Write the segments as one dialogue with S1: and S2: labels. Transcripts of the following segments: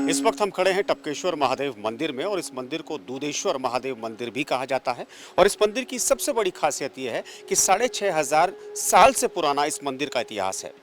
S1: इस वक्त हम खड़े हैं टपकेश्वर महादेव मंदिर में और इस मंदिर को दूधेश्वर महादेव मंदिर भी कहा जाता है। और इस मंदिर की सबसे बड़ी खासियत यह है कि 6,500 साल से पुराना इस मंदिर का इतिहास है।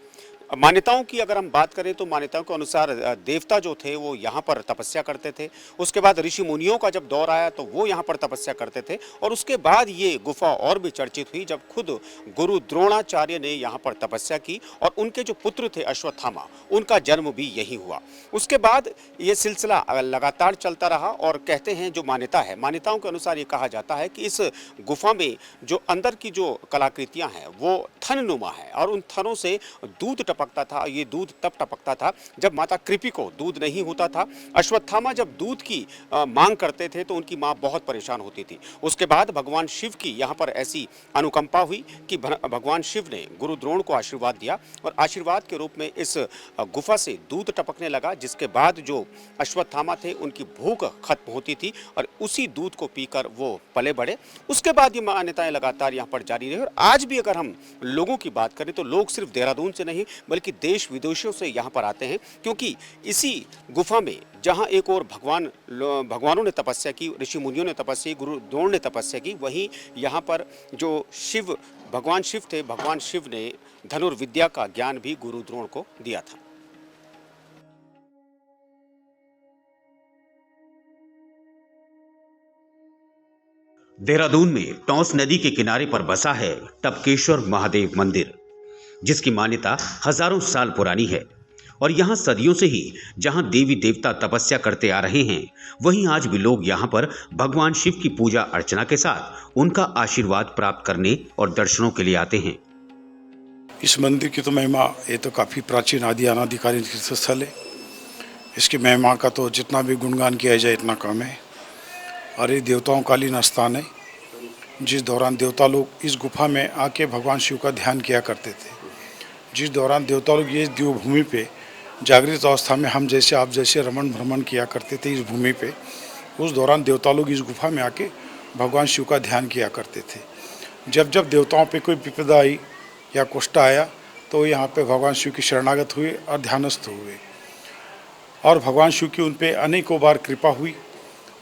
S1: मान्यताओं की अगर हम बात करें तो मान्यताओं के अनुसार देवता जो थे वो यहाँ पर तपस्या करते थे। उसके बाद ऋषि मुनियों का जब दौर आया तो वो यहाँ पर तपस्या करते थे और उसके बाद ये गुफा और भी चर्चित हुई जब खुद गुरु द्रोणाचार्य ने यहाँ पर तपस्या की और उनके जो पुत्र थे अश्वत्थामा, उनका जन्म भी यही हुआ। उसके बाद ये सिलसिला लगातार चलता रहा और कहते हैं जो मान्यता है, मान्यताओं के अनुसार ये कहा जाता है कि इस गुफा में जो अंदर की जो कलाकृतियाँ हैं वो थननुमा है और उन थनों से दूध टपकता था। ये दूध तब टपकता था जब माता कृपि को दूध नहीं होता था। अश्वत्थामा जब दूध की मांग करते थे तो उनकी माँ बहुत परेशान होती थी। उसके बाद भगवान शिव की यहाँ पर ऐसी अनुकंपा हुई कि भगवान शिव ने गुरु द्रोण को आशीर्वाद दिया और आशीर्वाद के रूप में इस गुफा से दूध टपकने लगा, जिसके बाद जो अश्वत्थामा थे उनकी भूख खत्म होती थी और उसी दूध को पीकर वो पले बढ़े। उसके बाद ये मान्यताएं लगातार यहाँ पर जारी रही और आज भी अगर हम लोगों की बात करें तो लोग सिर्फ देहरादून से नहीं बल्कि देश विदेशों से यहाँ पर आते हैं, क्योंकि इसी गुफा में जहाँ एक और भगवानों ने तपस्या की, ऋषि मुनियों ने तपस्या की, गुरु द्रोण ने तपस्या की, वहीं यहाँ पर जो भगवान शिव थे, भगवान शिव ने धनुर्विद्या का ज्ञान भी गुरु द्रोण को दिया था।
S2: देहरादून में टॉस नदी के किनारे पर बसा है टपकेश्वर महादेव मंदिर, जिसकी मान्यता हजारों साल पुरानी है और यहाँ सदियों से ही जहाँ देवी देवता तपस्या करते आ रहे हैं, वहीं आज भी लोग यहाँ पर भगवान शिव की पूजा अर्चना के साथ उनका आशीर्वाद प्राप्त करने और दर्शनों के लिए आते हैं।
S3: इस मंदिर की तो महिमा, ये तो काफ़ी प्राचीन आदि अनादिकालीन तीर्थस्थल है। इसकी महिमा का तो जितना भी गुणगान किया जाए इतना कम है। और ये देवताओं कालीन स्थान है, जिस दौरान देवता लोग इस गुफा में आके भगवान शिव का ध्यान किया करते थे। जिस दौरान देवता लोग ये देवभूमि पे जागृत अवस्था में हम जैसे आप जैसे रमण भ्रमण किया करते थे इस भूमि पे, उस दौरान देवता लोग इस गुफा में आके भगवान शिव का ध्यान किया करते थे। जब जब देवताओं पे कोई विपदा आई या कुष्ठ आया तो यहाँ पे भगवान शिव की शरणागत हुए और ध्यानस्थ हुए और भगवान शिव की उन पर अनेकों बार कृपा हुई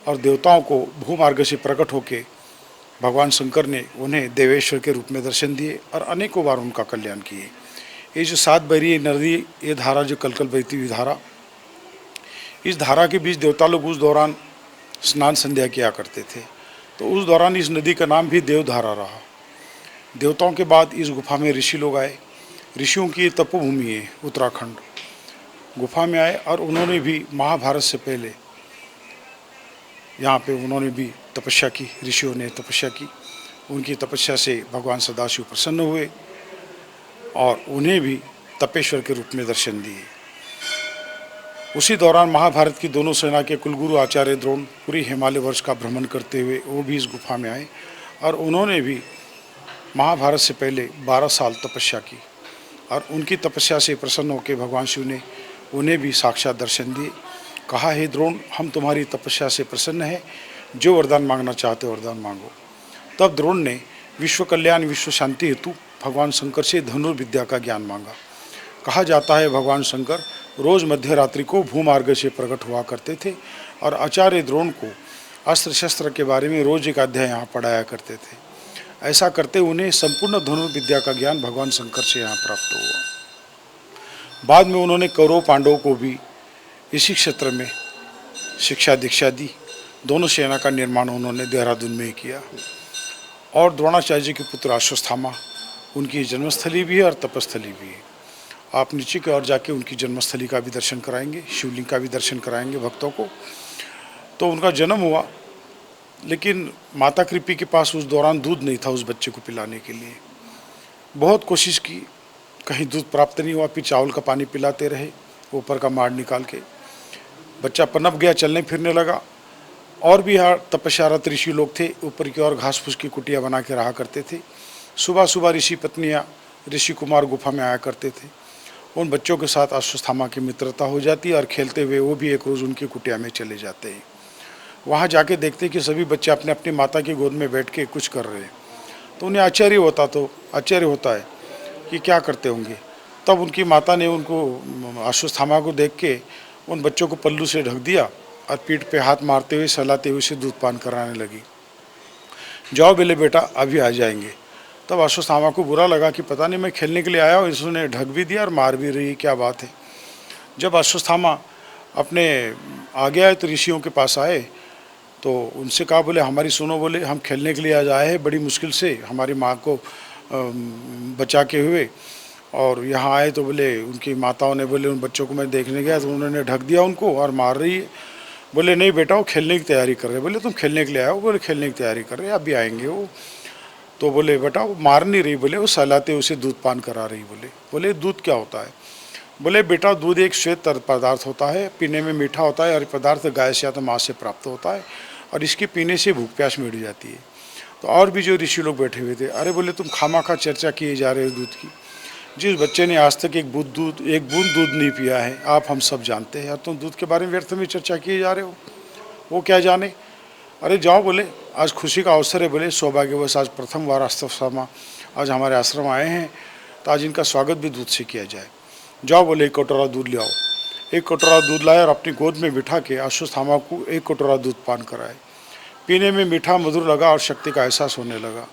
S3: और देवताओं को भूमार्ग से प्रकट होके भगवान शंकर ने उन्हें देवेश्वर के रूप में दर्शन दिए और अनेकों बार उनका कल्याण किए। ये जो 7 बहरी नदी, ये धारा जो कलकल बहती हुई धारा, इस धारा के बीच देवता लोग उस दौरान स्नान संध्या किया करते थे, तो उस दौरान इस नदी का नाम भी देवधारा रहा। देवताओं के बाद इस गुफा में ऋषि लोग आए। ऋषियों की तपोभूमि है उत्तराखंड। गुफा में आए और उन्होंने भी महाभारत से पहले यहाँ पे उन्होंने भी तपस्या की, ऋषियों ने तपस्या की। उनकी तपस्या से भगवान सदाशिव प्रसन्न हुए और उन्हें भी तपेश्वर के रूप में दर्शन दिए। उसी दौरान महाभारत की दोनों सेना के कुलगुरु आचार्य द्रोण पूरी हिमालय वर्ष का भ्रमण करते हुए वो भी इस गुफा में आए और उन्होंने भी महाभारत से पहले 12 साल तपस्या की और उनकी तपस्या से प्रसन्न होकर भगवान शिव ने उन्हें भी साक्षात दर्शन दिए। कहा, हे द्रोण, हम तुम्हारी तपस्या से प्रसन्न हैं, जो वरदान मांगना चाहते हो वरदान मांगो। तब द्रोण ने विश्व कल्याण विश्व शांति हेतु भगवान शंकर से धनुर्विद्या का ज्ञान मांगा। कहा जाता है भगवान शंकर रोज़ मध्य रात्रि को भूमार्ग से प्रकट हुआ करते थे और आचार्य द्रोण को अस्त्र शस्त्र के बारे में रोज एक अध्याय यहाँ पढ़ाया करते थे। ऐसा करते उन्हें संपूर्ण धनुर्विद्या का ज्ञान भगवान शंकर से यहाँ प्राप्त हुआ। बाद में उन्होंने कौरव पांडवों को भी इसी क्षेत्र में शिक्षा दीक्षा दी। दोनों सेना का निर्माण उन्होंने देहरादून में ही किया। और द्रोणाचार्य जी के पुत्र अश्वत्थामा, उनकी जन्मस्थली भी है और तपस्थली भी है। आप नीचे की ओर जाके उनकी जन्मस्थली का भी दर्शन कराएंगे, शिवलिंग का भी दर्शन कराएंगे भक्तों को। तो उनका जन्म हुआ, लेकिन माता कृपि के पास उस दौरान दूध नहीं था उस बच्चे को पिलाने के लिए। बहुत कोशिश की, कहीं दूध प्राप्त नहीं हुआ। फिर चावल का पानी पिलाते रहे ऊपर का माड़ निकाल के। बच्चा पनप गया, चलने फिरने लगा। और भी यहाँ तपस्यारत ऋषि लोग थे, ऊपर की ओर घास फूस की कुटिया बना के रहा करते थे। सुबह सुबह ऋषि पत्नियाँ, ऋषि कुमार गुफा में आया करते थे। उन बच्चों के साथ अश्वत्थामा की मित्रता हो जाती और खेलते हुए वो भी एक रोज़ उनकी कुटिया में चले जाते हैं। वहाँ जाके देखते कि सभी बच्चे अपने अपनी माता की गोद में बैठ के कुछ कर रहे हैं। तो उन्हें आश्चर्य होता है कि क्या करते होंगे। तब उनकी माता ने उनको अश्वत्थामा को देख के उन बच्चों को पल्लू से ढक दिया और पीठ पे हाथ मारते हुए सहलाते हुए उसे दूध पान कराने लगी। जाओ बोले बेटा अभी आ जाएंगे। तब अश्वत्थामा को बुरा लगा कि पता नहीं मैं खेलने के लिए आया हूँ, इसने ढक भी दिया और मार भी रही है, क्या बात है। जब अश्वत्थामा अपने आ गया है तो ऋषियों के पास आए तो उनसे कहा, बोले हमारी सुनो, बोले हम खेलने के लिए आज आए हैं, बड़ी मुश्किल से हमारी माँ को बचा के हुए और यहाँ आए तो बोले उनकी माताओं ने, बोले उन बच्चों को मैं देखने गया तो उन्होंने ढक दिया उनको और मार रही है। बोले नहीं बेटा वो खेलने की तैयारी कर रहे हैं। बोले तुम खेलने के लिए आओ। बोले खेलने की तैयारी कर रहे हैं, अभी आएंगे वो। तो बोले बेटा वो मार नहीं रही, बोले वो सहलाते उसे दूध पान करा रही। बोले दूध क्या होता है। बोले बेटा दूध एक श्वेत पदार्थ होता है, पीने में मीठा होता है और पदार्थ गाय से या तो माँ से प्राप्त होता है और इसके पीने से भूख प्यास मिट जाती है। तो और भी जो ऋषि लोग बैठे हुए थे, अरे बोले तुम खामाखा चर्चा किए जा रहे हो दूध की। जिस बच्चे ने आज तक एक बूंद दूध नहीं पिया है, आप हम सब जानते हैं, और तुम दूध के बारे में व्यर्थ में चर्चा किए जा रहे हो, वो क्या जाने। अरे जाओ, बोले आज खुशी का अवसर है, बोले सौभाग्यवश आज प्रथम बार अश्वत्थामा आज हमारे आश्रम आए हैं तो आज इनका स्वागत भी दूध से किया जाए। जाओ, बोले एक कटोरा दूध ले आओ। एक कटोरा दूध लाए और अपनी गोद में बिठा के अश्वत्थामा को एक कटोरा दूध पान कराए। पीने में मीठा मधुर लगा और शक्ति का एहसास होने लगा।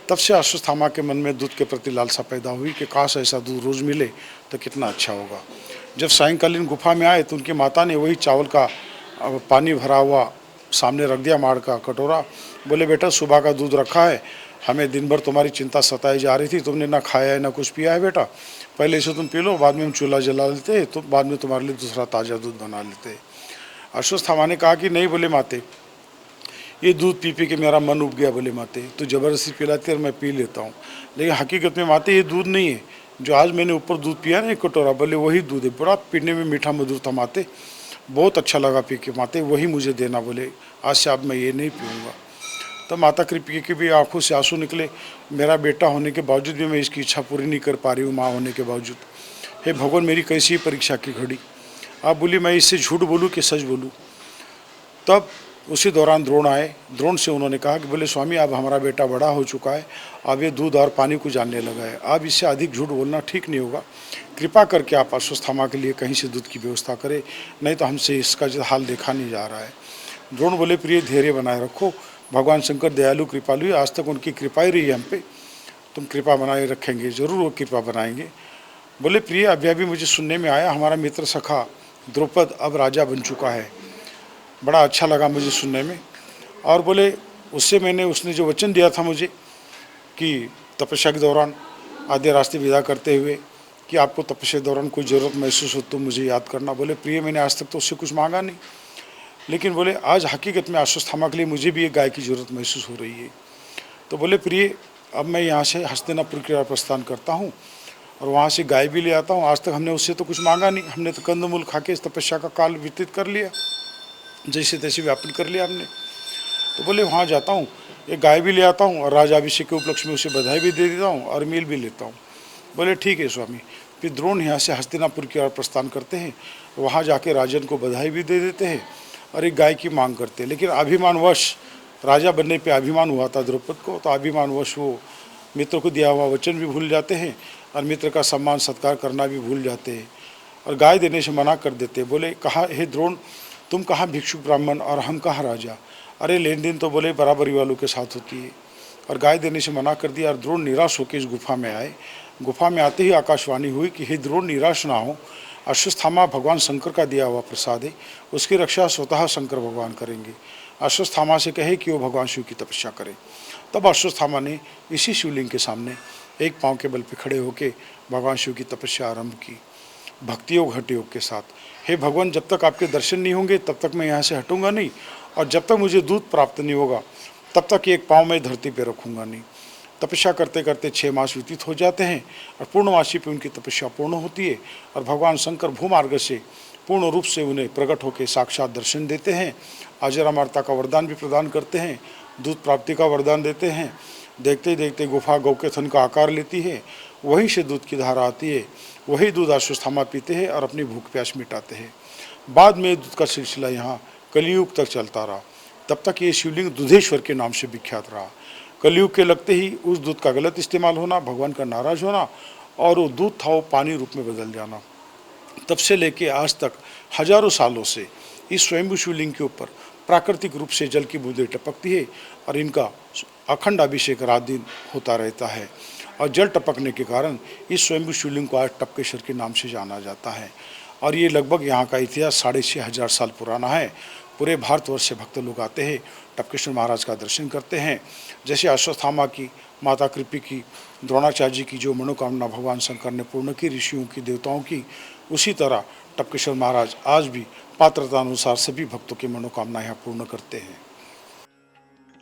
S3: तब से अश्वत्थामा के मन में दूध के प्रति लालसा पैदा हुई कि काश ऐसा दूध रोज़ मिले तो कितना अच्छा होगा। जब सायंकालीन गुफा में आए तो उनकी माता ने वही चावल का पानी भरा हुआ सामने रख दिया, माड़ का कटोरा। बोले बेटा सुबह का दूध रखा है, हमें दिन भर तुम्हारी चिंता सताई जा रही थी, तुमने ना खाया है ना कुछ पिया है बेटा, पहले इसे तुम पी लो, बाद में हम चूल्हा जला लेते तो बाद में तुम्हारे लिए दूसरा ताज़ा दूध बना लेते। अश्वत्थामा ने कहा कि नहीं बोले माते, ये दूध पी पी के मेरा मन उब गया। बोले माते तो ज़बरदस्ती पिलाती है और मैं पी लेता हूँ, लेकिन हकीकत में माते ये दूध नहीं है जो आज मैंने ऊपर दूध पिया ना एक कटोरा, बोले वही दूध है, बड़ा पीने में मीठा मधुर था माते, बहुत अच्छा लगा पी के माते, वही मुझे देना। बोले आज से अब मैं ये नहीं पीऊँगा। तब माता कृपा की भी आंखों से आंसू निकले, मेरा बेटा होने के बावजूद भी मैं इसकी इच्छा पूरी नहीं कर पा रही हूँ, माँ होने के बावजूद। हे भगवान मेरी कैसी परीक्षा की घड़ी। आप बोली मैं इससे झूठ बोलूँ कि सच बोलूँ। तब उसी दौरान द्रोण आए। द्रोण से उन्होंने कहा कि बोले स्वामी अब हमारा बेटा बड़ा हो चुका है, अब ये दूध और पानी को जानने लगा है, अब इससे अधिक झूठ बोलना ठीक नहीं होगा, कृपा करके आप अश्वत्थामा के लिए कहीं से दूध की व्यवस्था करें, नहीं तो हमसे इसका जो हाल देखा नहीं जा रहा है। द्रोण बोले प्रिय धैर्य बनाए रखो, भगवान शंकर दयालु कृपालु, आज तक उनकी कृपा ही रही है हम पे, तुम कृपा बनाए रखेंगे, ज़रूर वो कृपा बनाएंगे। बोले प्रिय अभी अभी मुझे सुनने में आया हमारा मित्र सखा द्रौपद अब राजा बन चुका है, बड़ा अच्छा लगा मुझे सुनने में। और बोले उसने जो वचन दिया था मुझे कि तपस्या के दौरान आधे रास्ते विदा करते हुए कि आपको तपस्या के दौरान कोई ज़रूरत महसूस हो तो मुझे याद करना। बोले प्रिय मैंने आज तक तो उससे कुछ मांगा नहीं, लेकिन बोले आज हकीकत में अश्वत्थामा के लिए मुझे भी एक गाय की ज़रूरत महसूस हो रही है। तो बोले प्रिय अब मैं यहाँ से हस्तिनापुर की ओर प्रस्थान करता हूँ और वहाँ से गाय भी ले आता हूँ। आज तक हमने उससे तो कुछ मांगा नहीं, हमने तो कंदमूल खा के इस तपस्या का काल व्यतीत कर लिया, जैसे तैसे व्यापन कर लिया हमने। तो बोले वहाँ जाता हूँ, एक गाय भी ले आता हूँ और राजाभिषेक के उपलक्ष्य में उसे बधाई भी दे देता हूँ और मील भी लेता हूँ। बोले ठीक है स्वामी। फिर द्रोण यहाँ से हस्तिनापुर की ओर प्रस्थान करते हैं, वहाँ जाके राजन को बधाई भी दे देते हैं और एक गाय की मांग करते हैं। लेकिन अभिमानवश राजा बनने पे अभिमान हुआ था द्रौपद को, तो अभिमानवश वो मित्र को दिया हुआ वचन भी भूल जाते हैं और मित्र का सम्मान सत्कार करना भी भूल जाते हैं और गाय देने से मना कर देते हैं। बोले कहा हे द्रोण तुम कहाँ भिक्षुक ब्राह्मण और हम कहाँ राजा, अरे लेन देन तो बोले बराबरी वालों के साथ होती है, और गाय देने से मना कर दिया। और द्रोण निराश होकर इस गुफा में आए। गुफा में आते ही आकाशवाणी हुई कि हे द्रोण निराश ना हो, अश्वत्थामा भगवान शंकर का दिया हुआ प्रसाद है, उसकी रक्षा स्वतः शंकर भगवान करेंगे। अश्वत्थामा से कहे कि वो भगवान शिव की तपस्या करे। तब अश्वत्थामा ने इसी शिवलिंग के सामने एक पाँव के बल पर खड़े होकर भगवान शिव की तपस्या आरंभ की, भक्ति योग हठ योग के साथ। हे भगवान जब तक आपके दर्शन नहीं होंगे तब तक मैं यहाँ से हटूंगा नहीं, और जब तक मुझे दूध प्राप्त नहीं होगा तब तक एक पाँव मैं धरती पर रखूँगा नहीं। तपस्या करते करते 6 मास व्यतीत हो जाते हैं और पूर्णमासी पे उनकी तपस्या पूर्ण होती है और भगवान शंकर भूमार्ग से पूर्ण रूप से उन्हें प्रकट होकर साक्षात दर्शन देते हैं, अजरामरता का वरदान भी प्रदान करते हैं, दूध प्राप्ति का वरदान देते हैं। देखते ही देखते गुफा गौ के थन का आकार लेती है, वहीं से दूध की धारा आती है, वही दूध अश्वत्थामा पीते हैं और अपनी भूख प्यास मिटाते हैं। बाद में दूध का सिलसिला यहाँ कलियुग तक चलता रहा। तब तक ये शिवलिंग दूधेश्वर के नाम से विख्यात रहा। कलयुग के लगते ही उस दूध का गलत इस्तेमाल होना, भगवान का नाराज होना और वो दूध था वो पानी रूप में बदल जाना। तब से लेके आज तक हजारों सालों से इस स्वयंभू शिवलिंग के ऊपर प्राकृतिक रूप से जल की बूंदें टपकती है और इनका अखंड अभिषेक रात दिन होता रहता है। और जल टपकने के कारण इस स्वयंभू शिवलिंग को आज टपकेश्वर के नाम से जाना जाता है। और ये लगभग यहाँ का इतिहास 6,500 साल पुराना है। पूरे भारतवर्ष से भक्त लोग आते हैं, टपकेश्वर महाराज का दर्शन करते हैं। जैसे अश्वत्थामा की, माता कृपी की, द्रोणाचार्य जी की जो मनोकामना भगवान शंकर ने पूर्ण की, ऋषियों की, देवताओं की, उसी तरह टपकेश्वर महाराज आज भी पात्रता अनुसार सभी भक्तों की मनोकामना यहाँ पूर्ण करते हैं।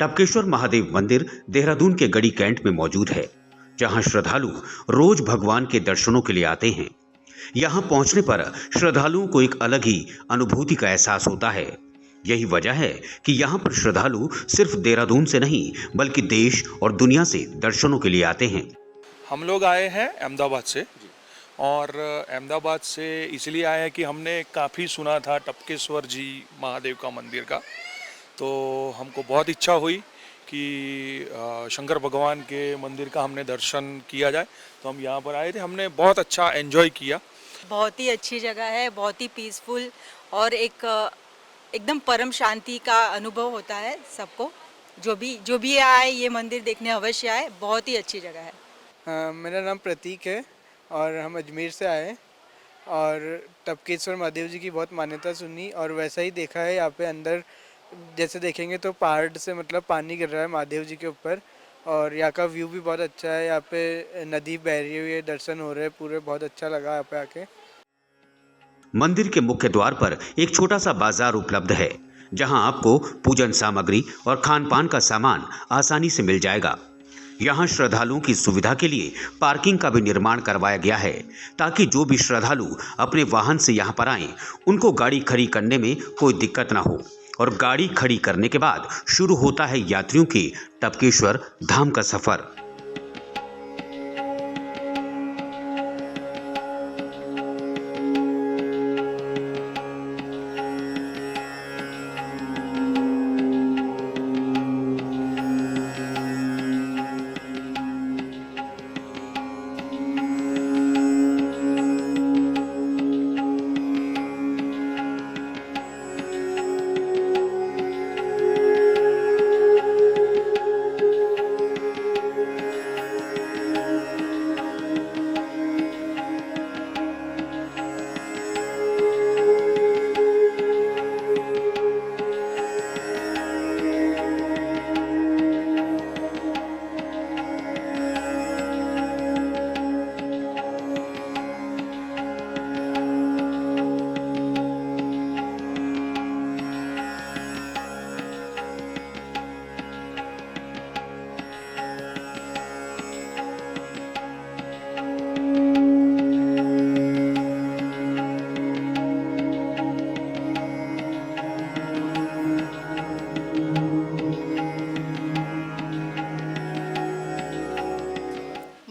S2: टपकेश्वर महादेव मंदिर देहरादून के गढ़ी कैंट में मौजूद है, जहां श्रद्धालु रोज भगवान के दर्शनों के लिए आते हैं। यहां पहुंचने पर श्रद्धालुओं को एक अलग ही अनुभूति का एहसास होता है। यही वजह है कि यहां पर श्रद्धालु सिर्फ देहरादून से नहीं बल्कि देश और दुनिया से दर्शनों के लिए आते हैं।
S4: हम लोग आए हैं अहमदाबाद से, और अहमदाबाद से इसलिए आए हैं कि हमने काफ़ी सुना था टपकेश्वर जी महादेव का मंदिर का, तो हमको बहुत इच्छा हुई कि शंकर भगवान के मंदिर का हमने दर्शन किया जाए, तो हम यहाँ पर आए थे। हमने बहुत अच्छा एंजॉय किया।
S5: बहुत ही अच्छी जगह है, बहुत ही पीसफुल और एकदम परम शांति का अनुभव होता है सबको। जो भी आए ये मंदिर देखने अवश्य आए, बहुत ही अच्छी जगह है।
S6: मेरा नाम प्रतीक है और हम अजमेर से आए और टपकेश्वर महादेव जी की बहुत मान्यता सुनी और वैसा ही देखा है। यहाँ पे अंदर जैसे देखेंगे तो पहाड़ से मतलब पानी गिर रहा है महादेव जी के ऊपर, और यहाँ का व्यू भी बहुत अच्छा है। यहाँ पे नदी बह रही हुई है, दर्शन हो रहे हैं पूरे, बहुत अच्छा लगा यहाँ पे आके।
S2: मंदिर के मुख्य द्वार पर एक छोटा सा बाजार उपलब्ध है, जहां आपको पूजन सामग्री और खान पान का सामान आसानी से मिल जाएगा। यहां श्रद्धालुओं की सुविधा के लिए पार्किंग का भी निर्माण करवाया गया है, ताकि जो भी श्रद्धालु अपने वाहन से यहां पर आएं, उनको गाड़ी खड़ी करने में कोई दिक्कत ना हो। और गाड़ी खड़ी करने के बाद शुरू होता है यात्रियों की टपकेश्वर धाम का सफर।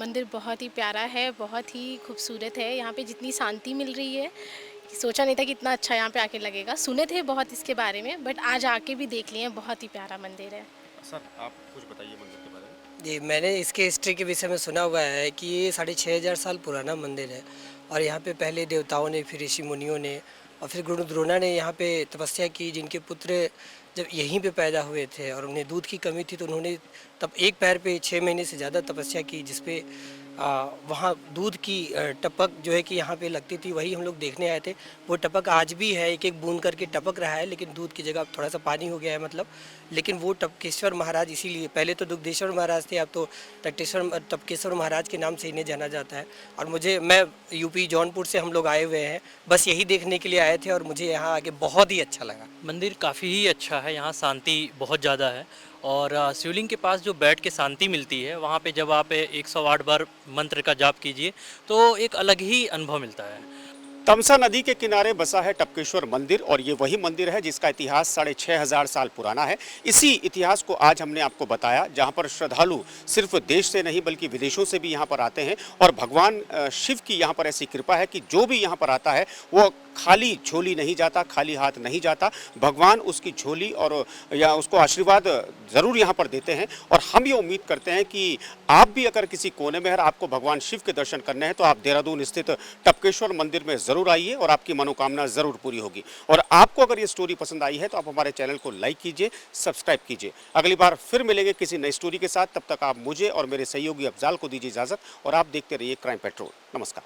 S7: मंदिर बहुत ही प्यारा है, बहुत ही खूबसूरत है। यहाँ पे जितनी शांति मिल रही है, सोचा नहीं था कि इतना अच्छा यहाँ पे आके लगेगा। सुने थे बहुत इसके बारे में, बट आज आके भी देख लिए, बहुत ही प्यारा मंदिर है।
S1: सर आप कुछ बताइए मंदिर के बारे में।
S8: जी, मैंने इसके हिस्ट्री के विषय में सुना हुआ है कि ये 6,500 साल पुराना मंदिर है और यहाँ पे पहले देवताओं ने, फिर ऋषि मुनियों ने और फिर गुरु द्रोणा ने यहाँ पे तपस्या की, जिनके पुत्र जब यहीं पे पैदा हुए थे और उन्हें दूध की कमी थी तो उन्होंने तब एक पैर पे 6 महीने से ज़्यादा तपस्या की, जिसपे वहाँ दूध की टपक जो है कि यहाँ पे लगती थी, वही हम लोग देखने आए थे। वो टपक आज भी है, एक एक बूंद करके टपक रहा है, लेकिन दूध की जगह थोड़ा सा पानी हो गया है मतलब। लेकिन वो टपकेश्वर महाराज, इसीलिए पहले तो दुग्धेश्वर महाराज थे, अब तो टपकेश्वर महाराज के नाम से इन्हें जाना जाता है। और मैं यूपी जौनपुर से हम लोग आए हुए हैं, बस यही देखने के लिए आए थे और मुझे यहाँ आके बहुत ही अच्छा लगा।
S9: मंदिर काफ़ी ही अच्छा है, यहाँ शांति बहुत ज़्यादा है और शिवलिंग के पास जो बैठ के शांति मिलती है, वहाँ पे जब आप 108 बार मंत्र का जाप कीजिए तो एक अलग ही अनुभव मिलता है।
S1: तमसा नदी के किनारे बसा है टपकेश्वर मंदिर और ये वही मंदिर है जिसका इतिहास 6,500 साल पुराना है। इसी इतिहास को आज हमने आपको बताया, जहाँ पर श्रद्धालु सिर्फ देश से नहीं बल्कि विदेशों से भी यहाँ पर आते हैं और भगवान शिव की यहाँ पर ऐसी कृपा है कि जो भी यहाँ पर आता है वो खाली झोली नहीं जाता, खाली हाथ नहीं जाता। भगवान उसकी झोली और या उसको आशीर्वाद ज़रूर यहाँ पर देते हैं। और हम ये उम्मीद करते हैं कि आप भी अगर किसी कोने में है, आपको भगवान शिव के दर्शन करने हैं तो आप देहरादून स्थित टपकेश्वर मंदिर में ज़रूर आइए और आपकी मनोकामना ज़रूर पूरी होगी। और आपको अगर ये स्टोरी पसंद आई है तो आप हमारे चैनल को लाइक कीजिए, सब्सक्राइब कीजिए। अगली बार फिर मिलेंगे किसी नई स्टोरी के साथ। तब तक आप मुझे और मेरे सहयोगी अफजाल को दीजिए इजाज़त और आप देखते रहिए क्राइम पेट्रोल। नमस्कार।